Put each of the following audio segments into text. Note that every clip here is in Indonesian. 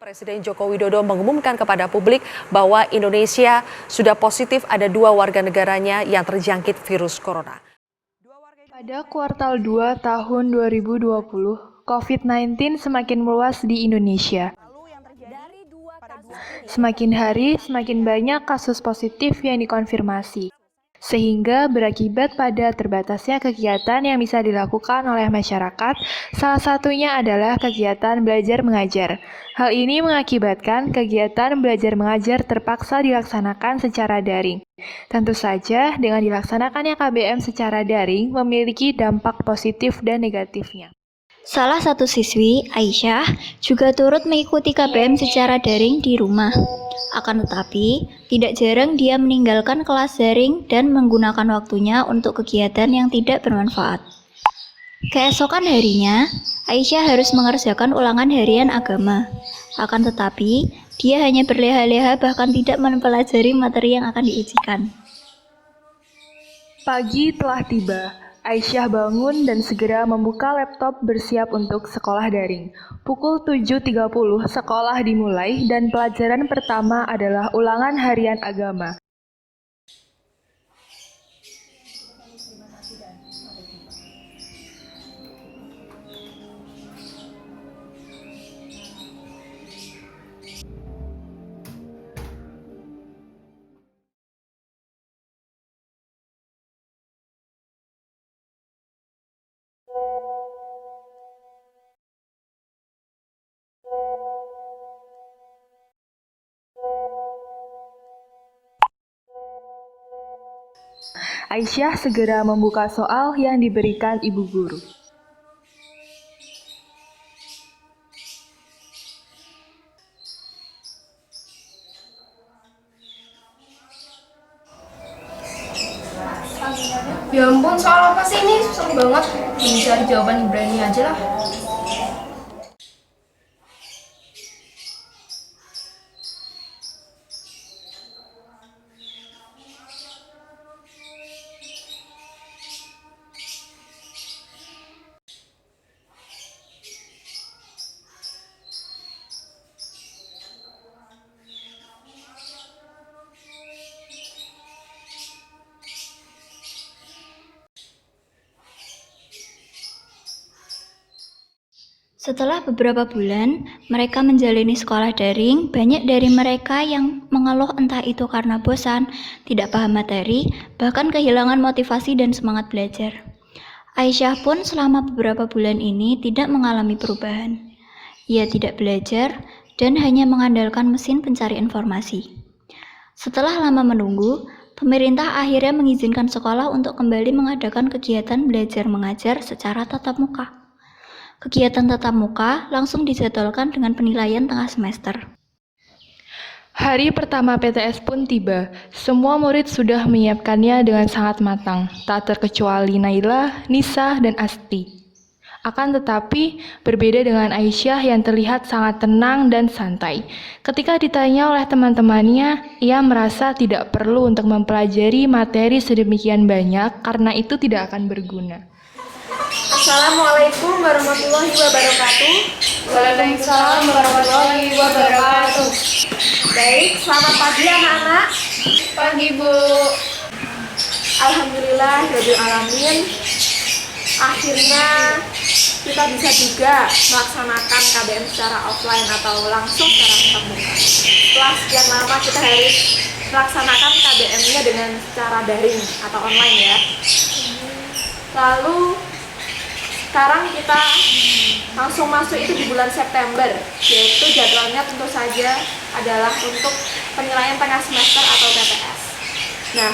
Presiden Joko Widodo mengumumkan kepada publik bahwa Indonesia sudah positif ada 2 warga negaranya yang terjangkit virus corona. Pada kuartal 2 tahun 2020, COVID-19 semakin meluas di Indonesia. Semakin hari, semakin banyak kasus positif yang dikonfirmasi, sehingga berakibat pada terbatasnya kegiatan yang bisa dilakukan oleh masyarakat, salah satunya adalah kegiatan belajar mengajar. Hal ini mengakibatkan kegiatan belajar mengajar terpaksa dilaksanakan secara daring. Tentu saja, dengan dilaksanakannya KBM secara daring memiliki dampak positif dan negatifnya. Salah satu siswi, Aisyah, juga turut mengikuti KBM secara daring di rumah. Akan tetapi, tidak jarang dia meninggalkan kelas daring dan menggunakan waktunya untuk kegiatan yang tidak bermanfaat. Keesokan harinya, Aisyah harus mengerjakan ulangan harian agama. Akan tetapi, dia hanya berleha-leha bahkan tidak mempelajari materi yang akan diujikan. Pagi telah tiba. Aisyah bangun dan segera membuka laptop bersiap untuk sekolah daring. Pukul 7.30 sekolah dimulai dan pelajaran pertama adalah ulangan harian agama. Aisyah segera membuka soal yang diberikan ibu guru. Ya ampun, soal apa sih ini? Susah banget. Cari jawaban Ibrani aja lah. Setelah beberapa bulan, mereka menjalani sekolah daring. Banyak dari mereka yang mengeluh entah itu karena bosan, tidak paham materi, bahkan kehilangan motivasi dan semangat belajar. Aisyah pun selama beberapa bulan ini tidak mengalami perubahan. Ia tidak belajar dan hanya mengandalkan mesin pencari informasi. Setelah lama menunggu, pemerintah akhirnya mengizinkan sekolah untuk kembali mengadakan kegiatan belajar mengajar secara tatap muka. Kegiatan tatap muka langsung dijadwalkan dengan penilaian tengah semester. Hari pertama PTS pun tiba. Semua murid sudah menyiapkannya dengan sangat matang, tak terkecuali Naila, Nisa, dan Asti. Akan tetapi, berbeda dengan Aisyah yang terlihat sangat tenang dan santai. Ketika ditanya oleh teman-temannya, ia merasa tidak perlu untuk mempelajari materi sedemikian banyak karena itu tidak akan berguna. Assalamualaikum warahmatullahi wabarakatuh. Waalaikumsalam warahmatullahi wabarakatuh. Baik, selamat pagi anak-anak. Pagi Bu. Alhamdulillah, rabbil alamin. Akhirnya kita bisa juga melaksanakan KBM secara offline atau langsung secara tatap muka. Setelah sekian lama kita harus melaksanakan KBM-nya dengan secara daring atau online ya. Lalu sekarang kita langsung masuk itu di bulan September, yaitu jadwalnya tentu saja adalah untuk penilaian tengah semester atau PTS. Nah,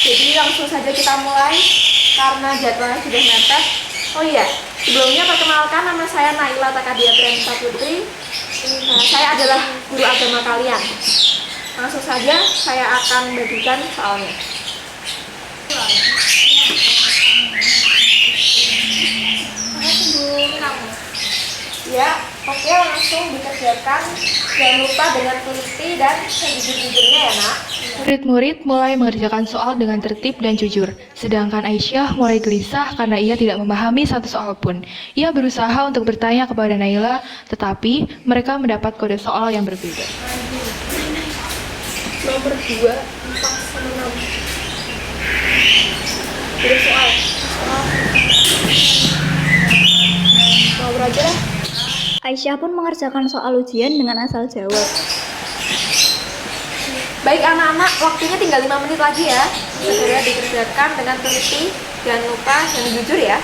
jadi langsung saja kita mulai karena jadwalnya sudah mepet. Oh iya, sebelumnya perkenalkan, nama saya Naila Takadia Trianita Putri. Saya adalah guru agama kalian. Langsung saja saya akan bagikan soalnya. Ya, Oke, langsung dikerjakan. Jangan lupa dengan teliti dan sejujur-jujurnya ya, Nak. Murid-murid mulai mengerjakan soal dengan tertib dan jujur, sedangkan Aisyah mulai gelisah karena ia tidak memahami satu soal pun. Ia berusaha untuk bertanya kepada Naila, tetapi mereka mendapat kode soal yang berbeda. Nomor 2, 4 sama 6. Udah soal. Nomor aja lah. Aisyah pun mengerjakan soal ujian dengan asal jawab. Baik anak-anak, waktunya tinggal 5 menit lagi ya. Segera dikerjakan dengan teliti. Jangan lupa dan jujur ya.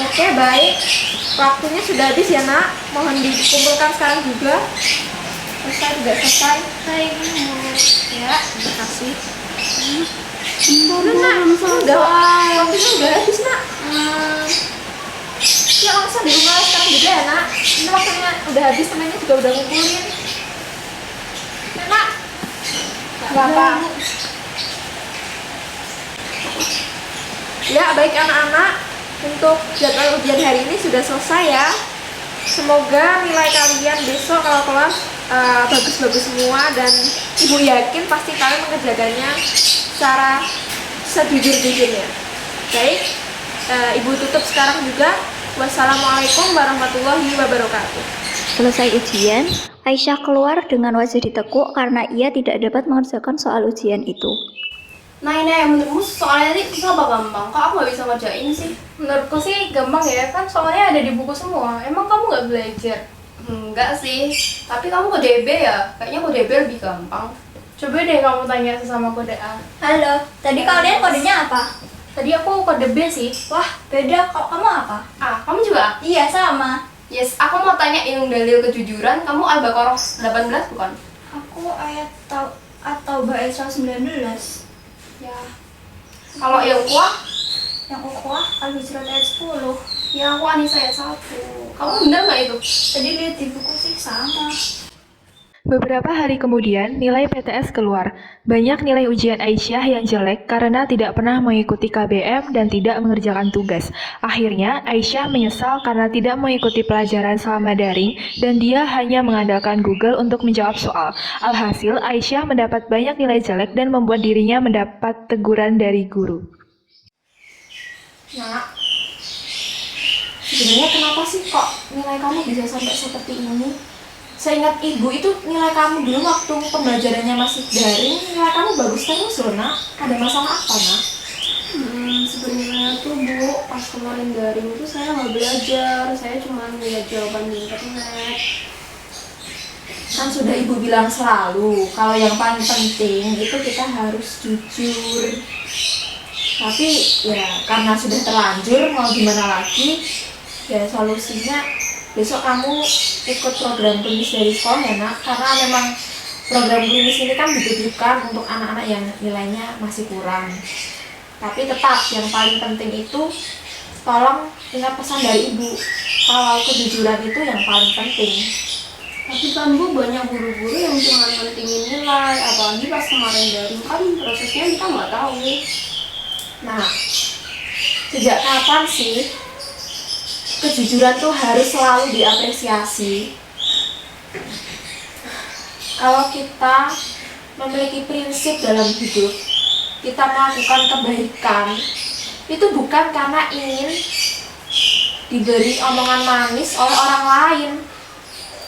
Oke, baik. Waktunya sudah habis ya, Nak. Mohon dikumpulkan sekarang juga. Selesai, tidak selesai. Ya, terima kasih. Udah, Nak. Udah, waktunya udah habis, Nak. Ya, langsung di rumah sekarang juga ya, Nak. Ini waktunya udah habis, temennya juga udah ngumpulin. Ya, Nak. Gak apa. Ya, baik anak-anak. Untuk jadwal ujian hari ini sudah selesai ya. Semoga nilai kalian besok kalau kelas bagus-bagus semua, dan Ibu yakin pasti kalian mengerjakannya secara sejujur-jujurnya. Baik, Ibu tutup sekarang juga. Wassalamualaikum warahmatullahi wabarakatuh. Selesai ujian, Aisyah keluar dengan wajah ditekuk karena ia tidak dapat mengerjakan soal ujian itu. Nah ini menurutmu soalnya ini susah apa gampang? Kok aku nggak bisa ngerjain sih? Menurutku sih gampang ya, kan soalnya ada di buku semua. Emang kamu nggak belajar? Enggak sih, tapi kamu kode B ya? Kayaknya kode B lebih gampang. Coba deh kamu tanya sesama kode A. Halo, tadi kalian kodenya apa? Tadi aku kode B sih. Wah, beda. Kok kamu apa? Kamu juga? Iya, sama. Yes, aku mau tanya yang dalil kejujuran. Kamu Al-Baqarah 18 bukan? Aku ayat atau Ba'isra 19. Ya. Kalau yang kuah? Yang ukhuwah Al-Hujurat ayat 10. Ya aku Anisa ayat 1. Kamu bener nggak itu? Tadi lihat di buku sih sama. Beberapa hari kemudian, nilai PTS keluar. Banyak nilai ujian Aisyah yang jelek karena tidak pernah mengikuti KBM dan tidak mengerjakan tugas. Akhirnya, Aisyah menyesal karena tidak mengikuti pelajaran selama daring dan dia hanya mengandalkan Google untuk menjawab soal. Alhasil, Aisyah mendapat banyak nilai jelek dan membuat dirinya mendapat teguran dari guru. Nak, sebenarnya kenapa sih kok nilai kamu bisa sampai seperti ini? Seingat Ibu itu nilai kamu dulu waktu pembelajarannya masih daring, nilai kamu bagus terus loh, Nak. Ada masalah apa, Nak? Sebenarnya tuh Bu, pas kemarin daring itu saya nggak belajar. Saya cuma lihat jawaban di internet. Kan sudah Ibu bilang selalu, kalau yang paling penting itu kita harus jujur. Tapi ya karena sudah terlanjur, mau gimana lagi, ya solusinya besok kamu ikut program klinis dari sekolah ya, Nak. Karena memang program klinis ini kan ditujukan untuk anak-anak yang nilainya masih kurang. Tapi tetap yang paling penting itu tolong ingat pesan dari Ibu, kalau kejujuran itu yang paling penting. Tapi kan Bu, banyak guru-guru yang cuma pentingin nilai. Apalagi pas kemarin daring kan prosesnya kita nggak tahu. Nah, sejak kapan sih kejujuran tuh harus selalu diapresiasi? Kalau kita memiliki prinsip dalam hidup, kita melakukan kebaikan, itu bukan karena ingin diberi omongan manis oleh orang lain,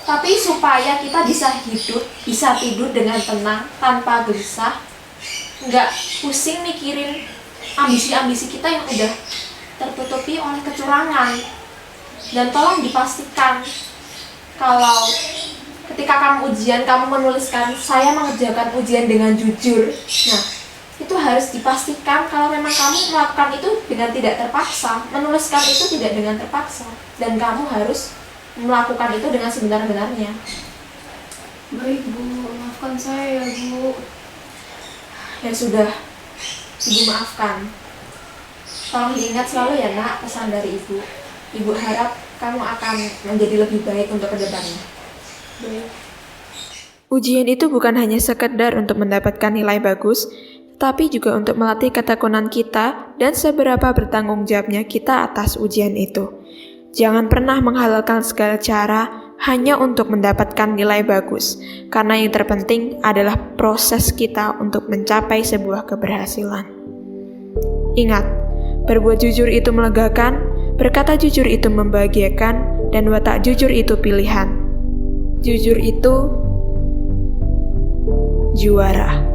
tapi supaya kita bisa hidup, bisa tidur dengan tenang, tanpa gelisah, nggak pusing mikirin ambisi-ambisi kita yang udah tertutupi oleh kecurangan. Dan tolong dipastikan kalau ketika kamu ujian, kamu menuliskan saya mengerjakan ujian dengan jujur. Nah, itu harus dipastikan kalau memang kamu melakukan itu dengan tidak terpaksa, menuliskan itu tidak dengan terpaksa, dan kamu harus melakukan itu dengan sebenar-benarnya. Baik Bu, maafkan saya ya Bu. Ya sudah, Ibu maafkan. Tolong diingat selalu ya, Nak, pesan dari Ibu. Ibu harap kamu akan menjadi lebih baik untuk kedepannya. Baik. Ujian itu bukan hanya sekedar untuk mendapatkan nilai bagus, tapi juga untuk melatih ketekunan kita dan seberapa bertanggung jawabnya kita atas ujian itu. Jangan pernah menghalalkan segala cara hanya untuk mendapatkan nilai bagus, karena yang terpenting adalah proses kita untuk mencapai sebuah keberhasilan. Ingat, berbuat jujur itu melegakan, berkata jujur itu membahagiakan, dan watak jujur itu pilihan. Jujur itu juara.